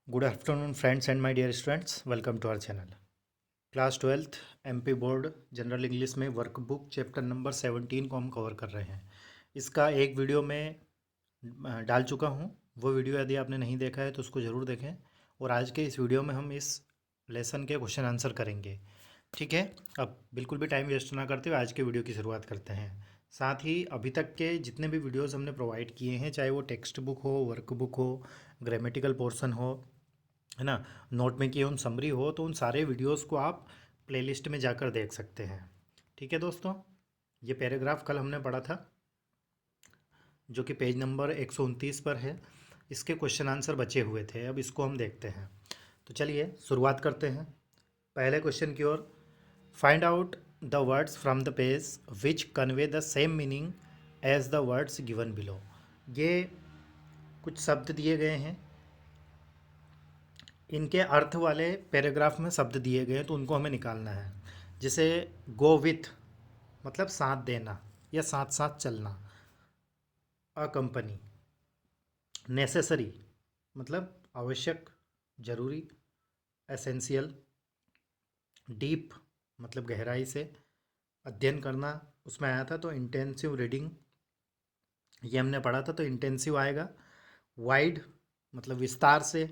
Good afternoon, friends and my dear students. Welcome to our channel. Class 12th MP board general English में workbook chapter number 17 को हम cover कर रहे हैं। इसका एक वीडियो में डाल चुका हूँ। वो वीडियो यदि आपने नहीं देखा है तो उसको ज़रूर देखें। और आज के इस वीडियो में हम इस लेसन के क्वेश्चन आंसर करेंगे। ठीक है, अब बिल्कुल भी टाइम वेस्ट ना करते हुए आज के वीडियो की शुरुआत करते हैं। साथ ही अभी तक के जितने भी वीडियोस हमने प्रोवाइड किए हैं, चाहे वो टेक्स्ट बुक हो, वर्कबुक हो, ग्रामेटिकल पोर्शन हो, है ना, नोट में किए उन समरी हो, तो उन सारे वीडियोस को आप प्लेलिस्ट में जाकर देख सकते हैं। ठीक है दोस्तों, ये पैराग्राफ कल हमने पढ़ा था जो कि पेज नंबर 129 पर है। इसके क्वेश्चन आंसर बचे हुए थे, अब इसको हम देखते हैं। तो चलिए शुरुआत करते हैं पहले क्वेश्चन की ओर। Find out the words from the page which convey the same meaning as the words given below. ये कुछ शब्द दिए गए हैं, इनके अर्थ वाले पैराग्राफ में शब्द दिए गए हैं, तो उनको हमें निकालना है। जैसे गो विथ मतलब साथ देना या साथ साथ चलना, अ कंपनी, नेसेसरी मतलब आवश्यक, जरूरी, एसेंशियल, डीप मतलब गहराई से, अध्ययन करना उसमें आया था तो इंटेंसिव रीडिंग ये हमने पढ़ा था तो इंटेंसिव आएगा। वाइड मतलब विस्तार से,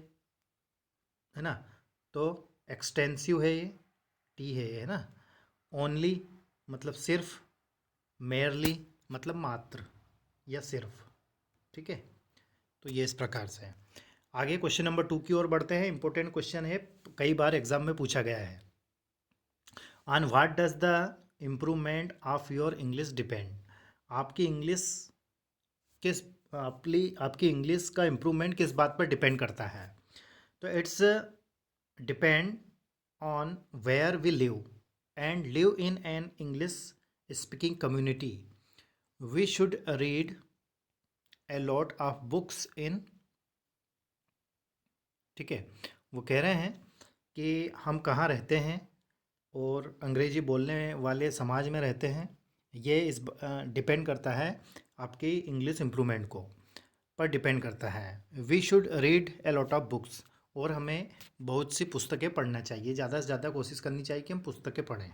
है ना, तो एक्सटेंसिव है ये, टी है ये, है ना। ओनली मतलब सिर्फ, मेयरली मतलब मात्र या सिर्फ। ठीक है, तो ये इस प्रकार से है। आगे क्वेश्चन नंबर 2 की ओर बढ़ते हैं। इंपॉर्टेंट क्वेश्चन है, कई बार एग्जाम में पूछा गया है। On what does the improvement of your English depend. आपकी इंग्लिश किस आपकी इंग्लिश का इम्प्रूवमेंट किस बात पर डिपेंड करता है। तो it's depend on where we live and live in an English speaking community. We should read a lot of books in। ठीक है, वो कह रहे हैं कि हम कहाँ रहते हैं और अंग्रेजी बोलने वाले समाज में रहते हैं। ये इस डिपेंड करता है आपकी इंग्लिश इम्प्रूवमेंट को पर डिपेंड करता है। We should read a lot of books, और हमें बहुत सी पुस्तकें पढ़ना चाहिए, ज़्यादा से ज़्यादा कोशिश करनी चाहिए कि हम पुस्तकें पढ़ें।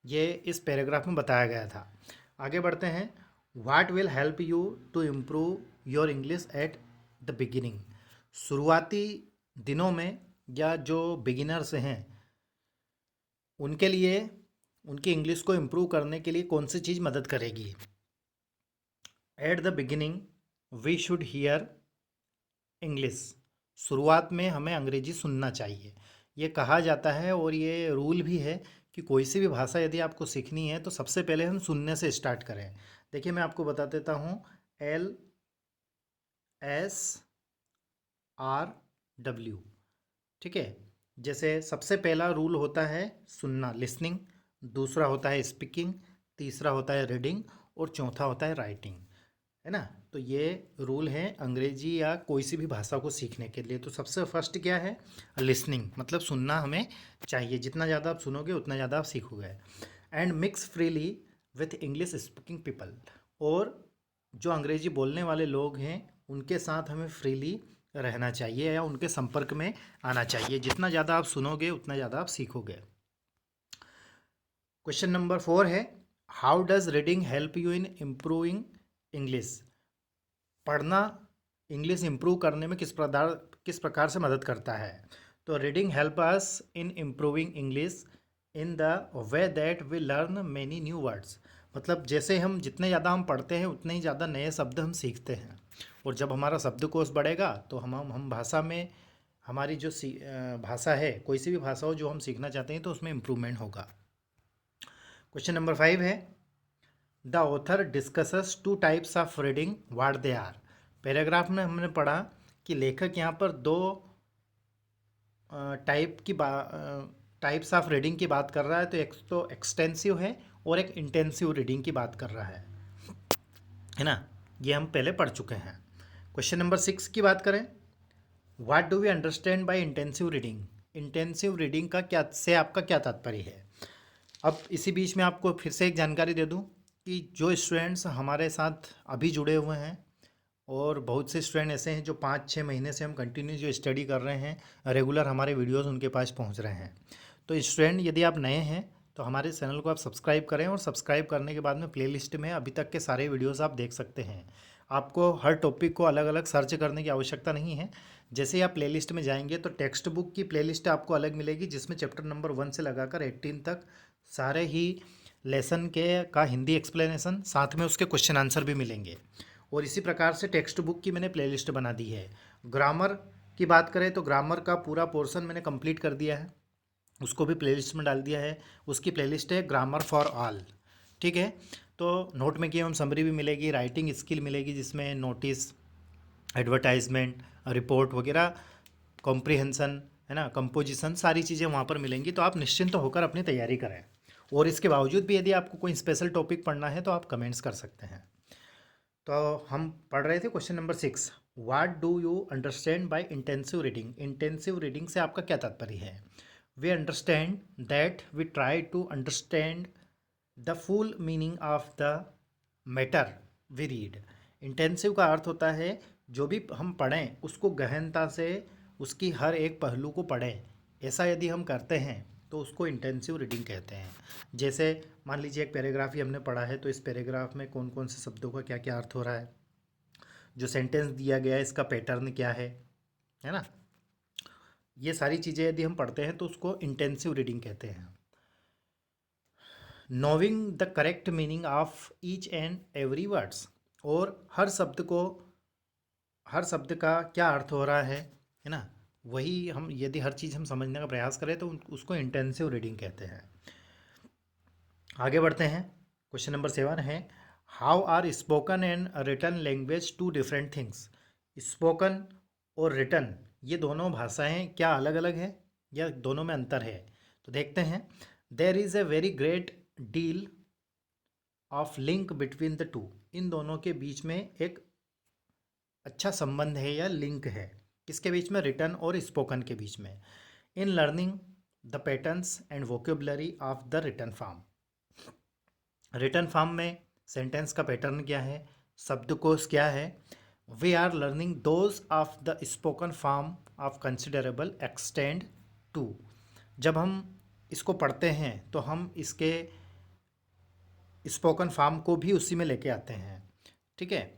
ये इस पैराग्राफ में बताया गया था। आगे बढ़ते हैं। What will help you to improve your English at the beginning. शुरुआती दिनों में या जो बिगिनर्स हैं उनके लिए, उनकी इंग्लिश को इम्प्रूव करने के लिए कौन सी चीज़ मदद करेगी। At the beginning we should hear English. शुरुआत में हमें अंग्रेजी सुनना चाहिए, ये कहा जाता है और ये रूल भी है कि कोई सी भी भाषा यदि आपको सीखनी है तो सबसे पहले हम सुनने से स्टार्ट करें। देखिए मैं आपको बता देता हूँ, LSRW। ठीक है, जैसे सबसे पहला रूल होता है सुनना, लिसनिंग, दूसरा होता है स्पीकिंग, तीसरा होता है रीडिंग और चौथा होता है राइटिंग, है ना। तो ये रूल है अंग्रेजी या कोई सी भी भाषा को सीखने के लिए। तो सबसे फर्स्ट क्या है, लिसनिंग मतलब सुनना हमें चाहिए। जितना ज़्यादा आप सुनोगे उतना ज़्यादा आप सीखोगे। And mix freely with English speaking people, और जो अंग्रेजी बोलने वाले लोग हैं उनके साथ हमें फ्रीली रहना चाहिए या उनके संपर्क में आना चाहिए। जितना ज़्यादा आप सुनोगे उतना ज़्यादा आप सीखोगे। क्वेश्चन नंबर 4 है, how does reading help you in improving English. पढ़ना इंग्लिश इम्प्रूव करने में किस प्रकार से मदद करता है। तो reading help us in improving English in the way that we learn many new words. मतलब जैसे हम जितने ज़्यादा हम पढ़ते हैं उतने ही ज़्यादा नए शब्द हम सीखते हैं, और जब हमारा शब्दकोश बढ़ेगा तो हम भाषा में, हमारी जो भाषा है, कोई सी भी भाषा हो जो हम सीखना चाहते हैं तो उसमें इम्प्रूवमेंट होगा। क्वेश्चन नंबर 5 है, the author discusses two types of reading, what they are. Paragraph में हमने पढ़ा कि लेखक यहाँ पर दो टाइप्स ऑफ रीडिंग की बात कर रहा है। तो एक तो एक्सटेंसिव है और एक इंटेंसिव रीडिंग की बात कर रहा है ना। ये हम पहले पढ़ चुके हैं। क्वेश्चन नंबर 6 की बात करें, what do we understand by intensive reading. Intensive reading का क्या से आपका क्या तात्पर्य है। अब इसी बीच में आपको फिर से एक जानकारी दे दूं कि जो स्टूडेंट्स हमारे साथ अभी जुड़े हुए हैं और बहुत से स्टूडेंट ऐसे हैं जो 5-6 महीने से हम कंटिन्यू जो स्टडी कर रहे हैं, रेगुलर हमारे वीडियोस उनके पास पहुंच रहे हैं। तो स्टूडेंट यदि आप नए हैं तो हमारे चैनल को आप सब्सक्राइब करें, और सब्सक्राइब करने के बाद में प्लेलिस्ट में अभी तक के सारे वीडियोस आप देख सकते हैं। आपको हर टॉपिक को अलग अलग सर्च करने की आवश्यकता नहीं है। जैसे ही आप प्लेलिस्ट में जाएंगे तो टेक्स्ट बुक की प्लेलिस्ट आपको अलग मिलेगी, जिसमें चैप्टर नंबर 1 से लगाकर 18 तक सारे ही लेसन के का हिंदी एक्सप्लेनेशन, साथ में उसके क्वेश्चन आंसर भी मिलेंगे। और इसी प्रकार से टेक्स्ट बुक की मैंने प्लेलिस्ट बना दी है। ग्रामर की बात करें तो ग्रामर का पूरा पोर्शन मैंने कंप्लीट कर दिया है, उसको भी प्लेलिस्ट में डाल दिया है। उसकी प्लेलिस्ट है ग्रामर फॉर ऑल, ठीक है। तो नोट में की एवं समरी भी मिलेगी, राइटिंग स्किल मिलेगी जिसमें नोटिस, एडवर्टाइजमेंट, रिपोर्ट वगैरह, कॉम्प्रिहेंसन, है ना, कंपोजिशन, सारी चीज़ें वहाँ पर मिलेंगी। तो आप निश्चिंत होकर अपनी तैयारी करें। और इसके बावजूद भी यदि आपको कोई स्पेशल टॉपिक पढ़ना है तो आप कमेंट्स कर सकते हैं। तो हम पढ़ रहे थे question number 6, what do you understand by intensive reading. Intensive reading से आपका क्या तात्पर्य है। We understand that we try to understand the full meaning of the matter we read. Intensive का अर्थ होता है जो भी हम पढ़ें उसको गहनता से, उसकी हर एक पहलू को पढ़ें। ऐसा यदि हम करते हैं तो उसको इंटेंसिव रीडिंग कहते हैं। जैसे मान लीजिए एक पैराग्राफ ही हमने पढ़ा है, तो इस पैराग्राफ में कौन कौन से शब्दों का क्या क्या अर्थ हो रहा है, जो सेंटेंस दिया गया है इसका पैटर्न क्या है ना। ये सारी चीज़ें यदि हम पढ़ते हैं तो उसको इंटेंसिव रीडिंग कहते हैं। नोविंग the correct meaning of each and every words, और हर शब्द का क्या अर्थ हो रहा है ना, वही हम यदि हर चीज़ हम समझने का प्रयास करें तो उसको इंटेंसिव रीडिंग कहते हैं। आगे बढ़ते हैं। क्वेश्चन नंबर 7 है, how are spoken and written language two different things. Spoken और रिटन ये दोनों भाषाएं क्या अलग अलग है या दोनों में अंतर है। तो देखते हैं। There is a very great deal of link between the two. इन दोनों के बीच में एक अच्छा संबंध है या लिंक है। किसके बीच में, रिटन और स्पोकन के बीच में। In learning the patterns and vocabulary of the written form. Written form में सेंटेंस का पैटर्न क्या है, शब्दकोश क्या है। We are learning those of the spoken form of considerable extend too. जब हम इसको पढ़ते हैं तो हम इसके स्पोकन फॉर्म को भी उसी में लेके आते हैं, ठीक है,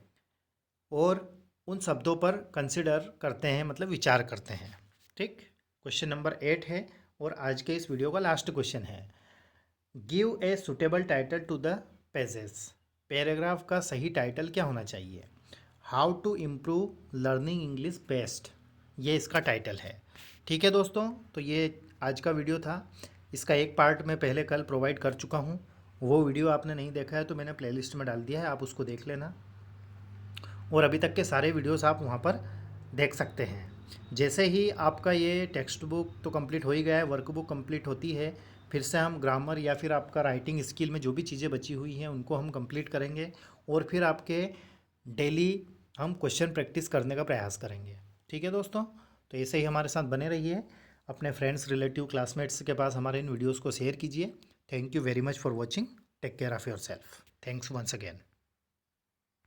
और उन शब्दों पर कंसिडर करते हैं, मतलब विचार करते हैं, ठीक। क्वेश्चन नंबर 8 है और आज के इस वीडियो का लास्ट क्वेश्चन है। Give a suitable title to the pages. Paragraph का सही टाइटल क्या होना चाहिए। How to improve learning English best, ये इसका टाइटल है, ठीक है दोस्तों। तो ये आज का वीडियो था। इसका एक पार्ट मैं पहले कल प्रोवाइड कर चुका हूँ। वो वीडियो आपने नहीं देखा है तो मैंने प्लेलिस्ट में डाल दिया है, आप उसको देख लेना। और अभी तक के सारे वीडियोस आप वहाँ पर देख सकते हैं। जैसे ही आपका ये टेक्स्ट बुक तो कंप्लीट हो ही गया है, वर्क बुक कंप्लीट होती है, फिर से हम ग्रामर या फिर आपका राइटिंग स्किल में जो भी चीज़ें बची हुई हैं उनको हम कंप्लीट करेंगे, और फिर आपके डेली हम क्वेश्चन प्रैक्टिस करने का प्रयास करेंगे, ठीक है दोस्तों। तो ऐसे ही हमारे साथ बने रहिए। अपने फ्रेंड्स, रिलेटिव, क्लासमेट्स के पास हमारे इन वीडियोज़ को शेयर कीजिए। Thank you very much for watching. Take care of your self. Thanks once again.